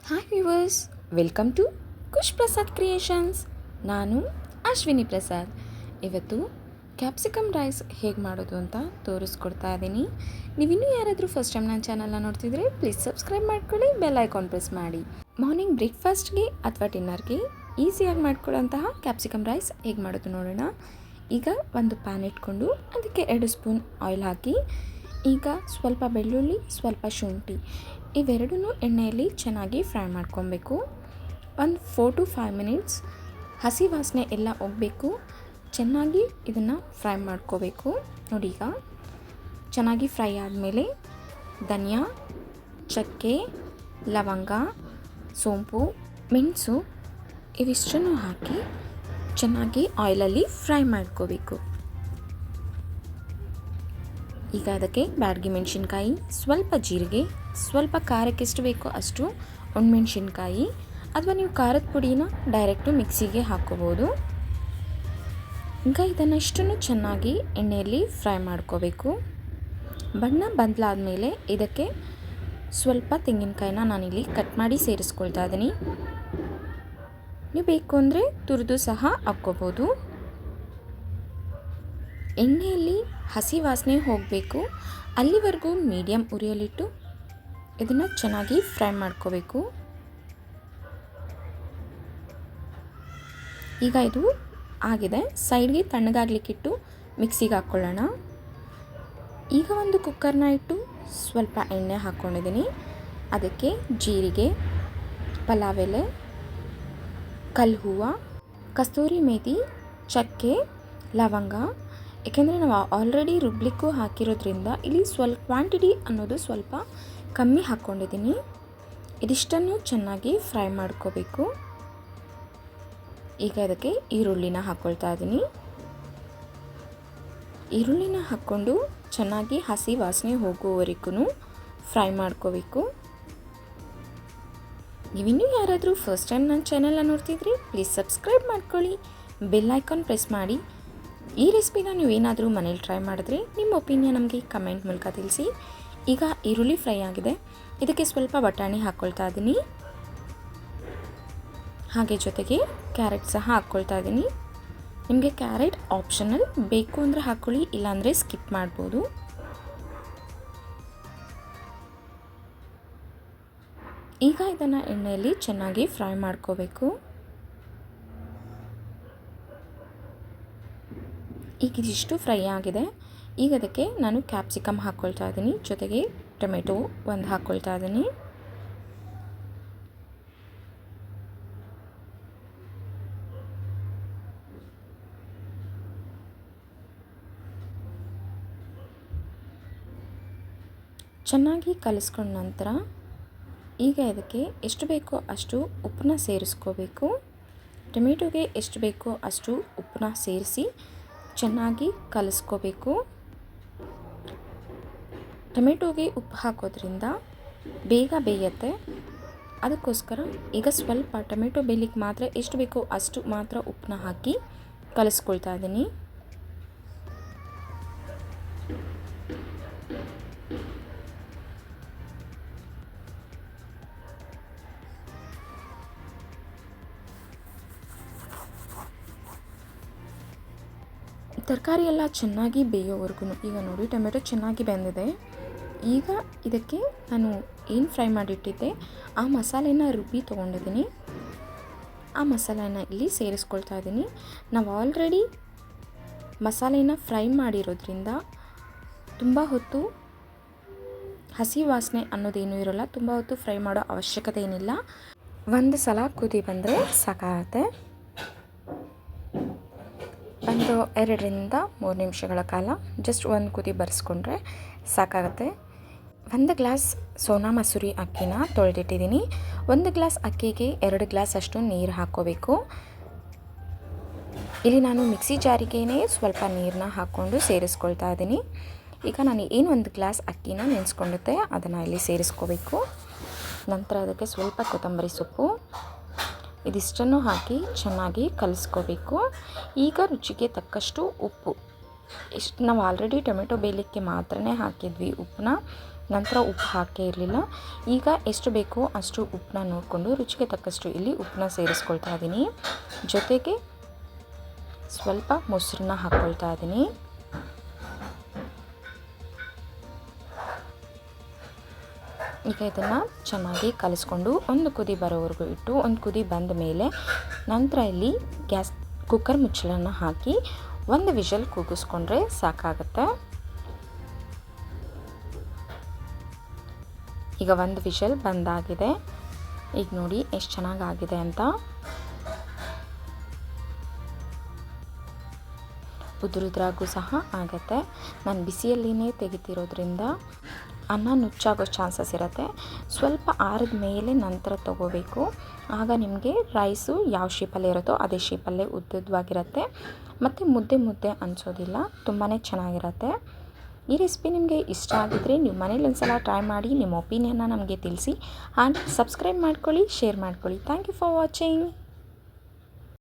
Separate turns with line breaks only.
Hi viewers, welcome to Khush Prasad creations. ನಾನು ಅಶ್ವಿನಿ ಪ್ರಸಾದ್. ಇವತ್ತು capsicum rice ಹೇಗೆ ಮಾಡೋದು ಅಂತ ತೋರಿಸ್ಕೊಡ್ತಾ ಇದ್ದೀನಿ. ನೀವಿನ್ನೂ ಯಾರಾದರೂ ಫಸ್ಟ್ ಟೈಮ್ ನನ್ನ ಚಾನಲ್ನ ನೋಡ್ತಿದ್ರೆ ಪ್ಲೀಸ್ ಸಬ್ಸ್ಕ್ರೈಬ್ ಮಾಡ್ಕೊಳ್ಳಿ, ಬೆಲ್ ಐಕಾನ್ ಪ್ರೆಸ್ ಮಾಡಿ. ಮಾರ್ನಿಂಗ್ ಬ್ರೇಕ್ಫಾಸ್ಟ್ಗೆ ಅಥವಾ ಡಿನ್ನರ್ಗೆ ಈಸಿಯಾಗಿ ಮಾಡ್ಕೊಳ್ಳೋಂತಹ ಕ್ಯಾಪ್ಸಿಕಮ್ ರೈಸ್ ಹೇಗೆ ಮಾಡೋದು ನೋಡೋಣ. ಈಗ ಒಂದು ಪ್ಯಾನ್ ಇಟ್ಕೊಂಡು ಅದಕ್ಕೆ 2 ಸ್ಪೂನ್ ಆಯಿಲ್ ಹಾಕಿ, ಈಗ ಸ್ವಲ್ಪ ಬೆಳ್ಳುಳ್ಳಿ, ಸ್ವಲ್ಪ ಶುಂಠಿ ಇವೆರಡೂ ಎಣ್ಣೆಯಲ್ಲಿ ಚೆನ್ನಾಗಿ ಫ್ರೈ ಮಾಡ್ಕೊಬೇಕು. ಒಂದು 4 to 5 ಮಿನಿಟ್ಸ್ ಹಸಿ ವಾಸನೆ ಎಲ್ಲ ಹೋಗಬೇಕು. ಚೆನ್ನಾಗಿ ಇದನ್ನು ಫ್ರೈ ಮಾಡ್ಕೋಬೇಕು. ನೋಡಿ, ಈಗ ಚೆನ್ನಾಗಿ ಫ್ರೈ ಆದಮೇಲೆ ಧನಿಯಾ, ಚಕ್ಕೆ, ಲವಂಗ, ಸೋಂಪು, ಮೆಣಸು ಇವಿಷ್ಟನ್ನು ಹಾಕಿ ಚೆನ್ನಾಗಿ ಆಯಿಲಲ್ಲಿ ಫ್ರೈ ಮಾಡ್ಕೋಬೇಕು. ಈಗ ಅದಕ್ಕೆ ಬ್ಯಾಡಗಿ ಮೆಣಸಿನ್ಕಾಯಿ, ಸ್ವಲ್ಪ ಜೀರಿಗೆ, ಸ್ವಲ್ಪ ಖಾರಕ್ಕೆ ಎಷ್ಟು ಬೇಕೋ ಅಷ್ಟು ಒಣಮೆಣಸಿನ್ಕಾಯಿ, ಅಥವಾ ನೀವು ಖಾರದ ಪುಡಿನ ಡೈರೆಕ್ಟು ಮಿಕ್ಸಿಗೆ ಹಾಕ್ಕೋಬೋದು. ಈಗ ಇದನ್ನಷ್ಟನ್ನು ಚೆನ್ನಾಗಿ ಎಣ್ಣೆಯಲ್ಲಿ ಫ್ರೈ ಮಾಡ್ಕೋಬೇಕು. ಬಣ್ಣ ಬದಲಾದ್ಮೇಲೆ ಇದಕ್ಕೆ ಸ್ವಲ್ಪ ತೆಂಗಿನಕಾಯಿನ ನಾನಿಲ್ಲಿ ಕಟ್ ಮಾಡಿ ಸೇರಿಸ್ಕೊಳ್ತಾ ಇದ್ದೀನಿ. ನೀವು ಬೇಕು ಅಂದರೆ ತುರಿದು ಸಹ ಹಾಕ್ಕೋಬೋದು. ಎಣ್ಣೆಯಲ್ಲಿ ಹಸಿ ವಾಸನೆ ಹೋಗಬೇಕು, ಅಲ್ಲಿವರೆಗೂ ಮೀಡಿಯಮ್ ಉರಿಯಲ್ಲಿಟ್ಟು ಇದನ್ನು ಚೆನ್ನಾಗಿ ಫ್ರೈ ಮಾಡ್ಕೋಬೇಕು. ಈಗ ಇದು ಆಗಿದೆ, ಸೈಡ್ಗೆ ತಣ್ಣಗಾಗಲಿಕ್ಕಿಟ್ಟು ಮಿಕ್ಸಿಗೆ ಹಾಕ್ಕೊಳ್ಳೋಣ. ಈಗ ಒಂದು ಕುಕ್ಕರ್ನ ಇಟ್ಟು ಸ್ವಲ್ಪ ಎಣ್ಣೆ ಹಾಕ್ಕೊಂಡಿದ್ದೀನಿ. ಅದಕ್ಕೆ ಜೀರಿಗೆ, ಪಲಾವ್ ಎಲೆ, ಕಲ್ಲು ಹೂವು, ಕಸ್ತೂರಿ ಮೇಥಿ, ಚಕ್ಕೆ, ಲವಂಗ. ಏಕೆಂದರೆ ನಾವು ಆಲ್ರೆಡಿ ರುಬ್ಲಿಕ್ಕೂ ಹಾಕಿರೋದ್ರಿಂದ ಇಲ್ಲಿ ಸ್ವಲ್ಪ ಕ್ವಾಂಟಿಟಿ ಅನ್ನೋದು ಸ್ವಲ್ಪ ಕಮ್ಮಿ ಹಾಕ್ಕೊಂಡಿದ್ದೀನಿ. ಇದಿಷ್ಟನ್ನು ಚೆನ್ನಾಗಿ ಫ್ರೈ ಮಾಡ್ಕೋಬೇಕು. ಈಗ ಇದಕ್ಕೆ ಈರುಳ್ಳಿನ ಹಾಕ್ಕೊಳ್ತಾ ಇದ್ದೀನಿ. ಈರುಳ್ಳಿನ ಹಾಕ್ಕೊಂಡು ಚೆನ್ನಾಗಿ ಹಸಿ ವಾಸನೆ ಹೋಗುವವರೆಗೂ ಫ್ರೈ ಮಾಡ್ಕೋಬೇಕು. ನೀವಿನ್ನೂ ಯಾರಾದರೂ ಫಸ್ಟ್ ಟೈಮ್ ನನ್ನ ಚಾನಲ್ನ ನೋಡ್ತಿದ್ರಿ ಪ್ಲೀಸ್ ಸಬ್ಸ್ಕ್ರೈಬ್ ಮಾಡ್ಕೊಳ್ಳಿ, ಬೆಲ್ ಐಕಾನ್ ಪ್ರೆಸ್ ಮಾಡಿ. ಈ ರೆಸಿಪಿನ ನೀವೇನಾದರೂ ಮನೇಲಿ ಟ್ರೈ ಮಾಡಿದ್ರೆ ನಿಮ್ಮ ಒಪಿನಿಯನ್ ನಮಗೆ ಕಮೆಂಟ್ ಮೂಲಕ ತಿಳಿಸಿ. ಈಗ ಈರುಳ್ಳಿ ಫ್ರೈ ಆಗಿದೆ, ಇದಕ್ಕೆ ಸ್ವಲ್ಪ ಬಟಾಣಿ ಹಾಕ್ಕೊಳ್ತಾ ಇದ್ದೀನಿ. ಹಾಗೆ ಜೊತೆಗೆ ಕ್ಯಾರೆಟ್ ಸಹ ಹಾಕ್ಕೊಳ್ತಾ ಇದ್ದೀನಿ. ನಿಮಗೆ ಕ್ಯಾರೆಟ್ ಆಪ್ಷನಲ್, ಬೇಕು ಅಂದರೆ ಹಾಕ್ಕೊಳ್ಳಿ, ಇಲ್ಲಾಂದರೆ ಸ್ಕಿಪ್ ಮಾಡ್ಬೋದು. ಈಗ ಇದನ್ನು ಎಣ್ಣೆಯಲ್ಲಿ ಚೆನ್ನಾಗಿ ಫ್ರೈ ಮಾಡ್ಕೋಬೇಕು. ಈಗ ಇದಿಷ್ಟು ಫ್ರೈ ಆಗಿದೆ. ಈಗ ಅದಕ್ಕೆ ನಾನು ಕ್ಯಾಪ್ಸಿಕಮ್ ಹಾಕ್ಕೊಳ್ತಾ ಇದ್ದೀನಿ, ಜೊತೆಗೆ ಟೊಮೆಟೊ ಒಂದು ಹಾಕ್ಕೊಳ್ತಾ ಇದ್ದೀನಿ. ಚೆನ್ನಾಗಿ ಕಲಿಸ್ಕೊಂಡ ನಂತರ ಈಗ ಇದಕ್ಕೆ ಎಷ್ಟು ಬೇಕೋ ಅಷ್ಟು ಉಪ್ಪನ್ನ ಸೇರಿಸ್ಕೋಬೇಕು. ಟೊಮೆಟೊಗೆ ಎಷ್ಟು ಬೇಕೋ ಅಷ್ಟು ಉಪ್ಪನ್ನ ಸೇರಿಸಿ ಚೆನ್ನಾಗಿ ಕಲಿಸ್ಕೋಬೇಕು. ಟೊಮೆಟೊಗೆ ಉಪ್ಪು ಹಾಕೋದ್ರಿಂದ ಬೇಗ ಬೇಯುತ್ತೆ, ಅದಕ್ಕೋಸ್ಕರ ಈಗ ಸ್ವಲ್ಪ ಟೊಮೆಟೊ ಬೇಯಲಿಕ್ಕೆ ಮಾತ್ರ ಎಷ್ಟು ಬೇಕೋ ಅಷ್ಟು ಮಾತ್ರ ಉಪ್ಪನ್ನ ಹಾಕಿ ಕಲಿಸ್ಕೊಳ್ತಾ ಇದ್ದೀನಿ. ತರಕಾರಿ ಎಲ್ಲ ಚೆನ್ನಾಗಿ ಬೇಯೋವರೆಗೂ, ಈಗ ನೋಡಿ ಟೊಮೆಟೊ ಚೆನ್ನಾಗಿ ಬೆಂದಿದೆ. ಈಗ ಇದಕ್ಕೆ ನಾನು ಏನು ಫ್ರೈ ಮಾಡಿಟ್ಟಿದ್ದೆ ಆ ಮಸಾಲೆನ ರುಬ್ಬಿ ತೊಗೊಂಡಿದ್ದೀನಿ. ಆ ಮಸಾಲೆನ ಇಲ್ಲಿ ಸೇರಿಸ್ಕೊಳ್ತಾ ಇದ್ದೀನಿ. ನಾವು ಆಲ್ರೆಡಿ ಮಸಾಲೆನ ಫ್ರೈ ಮಾಡಿರೋದ್ರಿಂದ ತುಂಬ ಹೊತ್ತು ಹಸಿ ವಾಸನೆ ಅನ್ನೋದೇನೂ ಇರೋಲ್ಲ, ತುಂಬ ಹೊತ್ತು ಫ್ರೈ ಮಾಡೋ ಅವಶ್ಯಕತೆ ಏನಿಲ್ಲ. ಒಂದು ಸಲ ಕುದಿ ಬಂದರೆ ಸಾಕಾಗುತ್ತೆ. ಒಂದು 2ರಿಂದ 3 ನಿಮಿಷಗಳ ಕಾಲ ಜಸ್ಟ್ ಒಂದು ಕುದಿ ಬರೆಸ್ಕೊಂಡ್ರೆ ಸಾಕಾಗುತ್ತೆ. 1 ಗ್ಲಾಸ್ ಸೋನಾ ಮಸೂರಿ ಅಕ್ಕಿನ ತೊಳೆದಿಟ್ಟಿದ್ದೀನಿ. 1 ಗ್ಲಾಸ್ ಅಕ್ಕಿಗೆ 2 ಗ್ಲಾಸ್ ಅಷ್ಟು ನೀರು ಹಾಕ್ಕೋಬೇಕು. ಇಲ್ಲಿ ನಾನು ಮಿಕ್ಸಿ ಜಾರಿಗೇ ಸ್ವಲ್ಪ ನೀರನ್ನ ಹಾಕ್ಕೊಂಡು ಸೇರಿಸ್ಕೊಳ್ತಾ ಇದ್ದೀನಿ. ಈಗ ನಾನು ಏನು 1 ಗ್ಲಾಸ್ ಅಕ್ಕಿನ ನೆನೆಸ್ಕೊಂಡಿದ್ದೆ ಅದನ್ನು ಇಲ್ಲಿ ಸೇರಿಸ್ಕೋಬೇಕು. ನಂತರ ಅದಕ್ಕೆ ಸ್ವಲ್ಪ ಕೊತ್ತಂಬರಿ ಸೊಪ್ಪು ಇದಿಷ್ಟನ್ನು ಹಾಕಿ ಚೆನ್ನಾಗಿ ಕಲಿಸ್ಕೋಬೇಕು. ಈಗ ರುಚಿಗೆ ತಕ್ಕಷ್ಟು ಉಪ್ಪು, ನಾವು ಆಲ್ರೆಡಿ ಟೊಮೆಟೊ ಬೇಯಲಿಕ್ಕೆ ಮಾತ್ರನೇ ಹಾಕಿದ್ವಿ ಉಪ್ಪನ್ನ. ನಂತರ ಉಪ್ಪು ಹಾಕೇ ಇರಲಿಲ್ಲ. ಈಗ ಎಷ್ಟು ಬೇಕೋ ಅಷ್ಟು ಉಪ್ಪನ್ನ ನೋಡಿಕೊಂಡು ರುಚಿಗೆ ತಕ್ಕಷ್ಟು ಇಲ್ಲಿ ಉಪ್ಪನ್ನ ಸೇರಿಸ್ಕೊಳ್ತಾ ಇದ್ದೀನಿ. ಜೊತೆಗೆ ಸ್ವಲ್ಪ ಮೊಸರನ್ನ ಹಾಕ್ಕೊಳ್ತಾ ಇದ್ದೀನಿ. ಈಗ ಇದನ್ನು ಚೆನ್ನಾಗಿ ಕಲಿಸ್ಕೊಂಡು ಒಂದು ಕುದಿ ಬರೋವರೆಗೂ ಇಟ್ಟು, ಒಂದು ಕುದಿ ಬಂದ ಮೇಲೆ ನಂತರ ಇಲ್ಲಿ ಕುಕ್ಕರ್ ಮುಚ್ಚಳನ್ನು ಹಾಕಿ ಒಂದು ವಿಷಲ್ ಕೂಗಿಸ್ಕೊಂಡ್ರೆ ಸಾಕಾಗುತ್ತೆ. ಈಗ ಒಂದು ವಿಷಲ್ ಬಂದಾಗಿದೆ. ಈಗ ನೋಡಿ ಎಷ್ಟು ಚೆನ್ನಾಗಾಗಿದೆ ಅಂತ. ಉದುರುದ್ರಾಗೂ ಸಹ ಆಗುತ್ತೆ. ನಾನು ಬಿಸಿಯಲ್ಲಿನೇ ತೆಗಿತಿರೋದ್ರಿಂದ ಅನ್ನ ನುಚ್ಚಾಗೋ ಚಾನ್ಸಸ್ ಇರುತ್ತೆ. ಸ್ವಲ್ಪ ಆರಿದ ಮೇಲೆ ನಂತರ ತೊಗೋಬೇಕು. ಆಗ ನಿಮಗೆ ರೈಸು ಯಾವ ಶೇಪಲ್ಲಿ ಇರುತ್ತೋ ಅದೇ ಶೇಪಲ್ಲೇ ಉದ್ದವಾಗಿರುತ್ತೆ ಮತ್ತು ಮುದ್ದೆ ಅನಿಸೋದಿಲ್ಲ. ತುಂಬಾ ಚೆನ್ನಾಗಿರುತ್ತೆ. ಈ ರೆಸಿಪಿ ನಿಮಗೆ ಇಷ್ಟ ಆಗಿದ್ದರೆ ನೀವು ಮನೇಲಿ ಒಂದು ಸಲ ಟ್ರೈ ಮಾಡಿ ನಿಮ್ಮ ಒಪಿನಿಯನ್ನ ನಮಗೆ ತಿಳಿಸಿ. ಆ್ಯಂಡ್ ಸಬ್ಸ್ಕ್ರೈಬ್ ಮಾಡ್ಕೊಳ್ಳಿ, ಶೇರ್ ಮಾಡ್ಕೊಳ್ಳಿ. Thank you for watching.